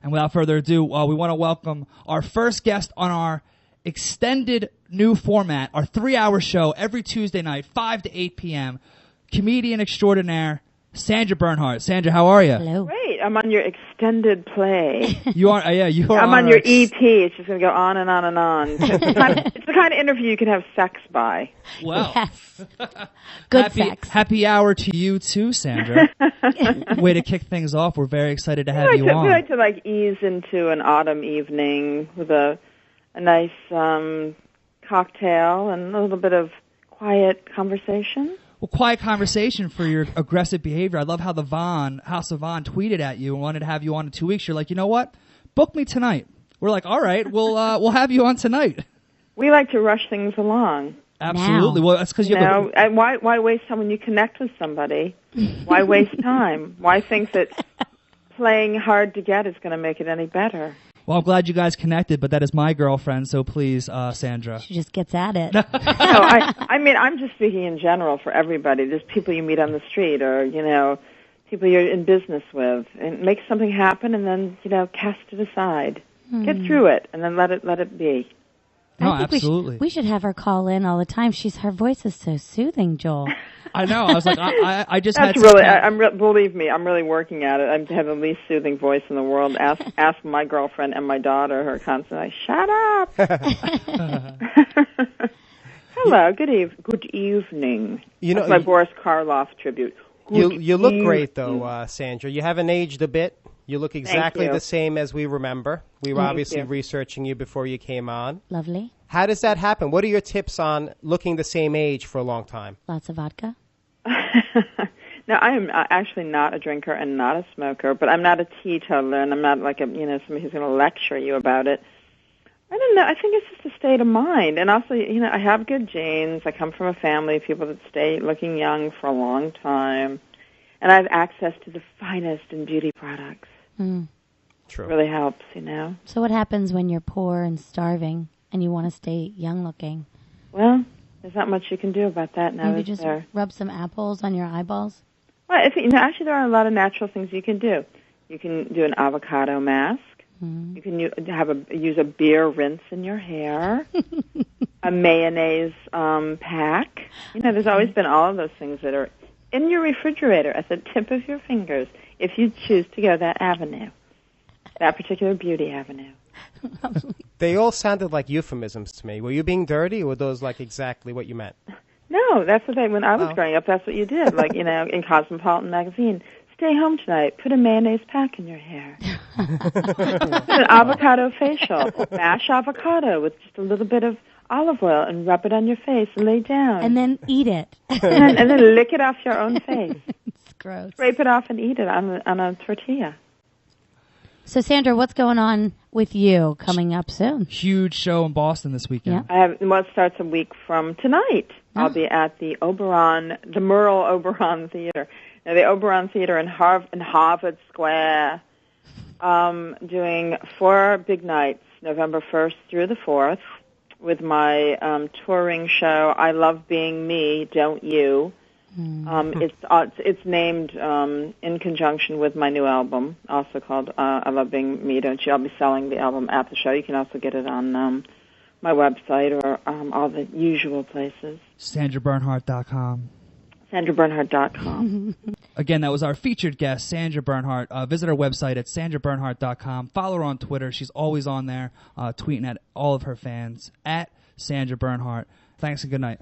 And without further ado, we want to welcome our first guest on our extended new format, our 3-hour show every Tuesday night, 5 to 8 p.m. Comedian extraordinaire, Sandra Bernhard. Sandra, how are you? Hello. Great. I'm on your extended play. You are, you are. I'm on your EP. It's just going to go on and on and on. It's the kind of interview you can have sex by. Well, Yes. Good sex. Happy hour to you too, Sandra. Way to kick things off. We're very excited to have you on. We like to ease into an autumn evening with a nice cocktail and a little bit of quiet conversation. Well, quiet conversation for your aggressive behavior. I love how the House of Vaughn tweeted at you and wanted to have you on in 2 weeks. You're like, you know what? Book me tonight. We're like, all right, we'll have you on tonight. We like to rush things along. Absolutely. Now. Well, that's because and why waste time when you connect with somebody? Why waste time? Why think that playing hard to get is going to make it any better? Well, I'm glad you guys connected, but that is my girlfriend, so please, Sandra. She just gets at it. No, I mean, I'm just speaking in general for everybody. There's people you meet on the street or, people you're in business with. And make something happen and then, cast it aside. Get through it and then let it be. No, I think absolutely. We should have her call in all the time. Her voice is so soothing, Joel. I know. I was like, I just That's had believe me, I'm really working at it. I have the least soothing voice in the world. Ask my girlfriend and my daughter. Her constantly, shut up. Hello, good evening. That's my Boris Karloff tribute. You look great, though, Sandra. You haven't aged a bit. You look exactly the same as we remember. We were obviously researching you before you came on. Lovely. How does that happen? What are your tips on looking the same age for a long time? Lots of vodka. No, I am actually not a drinker and not a smoker, but I'm not a teetotaler, and I'm not like somebody who's going to lecture you about it. I don't know. I think it's just a state of mind. And also, I have good genes. I come from a family of people that stay looking young for a long time. And I have access to the finest in beauty products. True. It really helps, So what happens when you're poor and starving and you want to stay young looking? Well, there's not much you can do about that now, Maybe just rub some apples on your eyeballs? Well, actually, there are a lot of natural things you can do. You can do an avocado mask. You can use a beer rinse in your hair. A mayonnaise pack. There's always been all of those things that are in your refrigerator at the tip of your fingers if you choose to go that avenue, that particular beauty avenue. They all sounded like euphemisms to me. Were you being dirty, or were those exactly what you meant? No, that's the thing. When I was growing up, that's what you did. In Cosmopolitan magazine, stay home tonight, put a mayonnaise pack in your hair. An avocado facial. Mash avocado with just a little bit of olive oil and rub it on your face and lay down. And then eat it. and then lick it off your own face. It's gross. Scrape it off and eat it on a tortilla. So, Sandra, what's going on with you coming up soon? huge show in Boston this weekend. Yeah. It starts a week from tonight. I'll be at the Merle Oberon Theater. Now, the Oberon Theater in Harvard Square, doing 4 big nights, November 1st through the 4th, with my touring show, I Love Being Me, Don't You. It's named in conjunction with my new album, also called I Love Being Me, Don't You. I'll be selling the album at the show. You can also get it on my website or all the usual places. SandraBernhard.com. SandraBernhard.com. Again, that was our featured guest, Sandra Bernhard. Visit our website at SandraBernhard.com. Follow her on Twitter. She's always on there, tweeting at all of her fans, at Sandra Bernhard. Thanks and good night.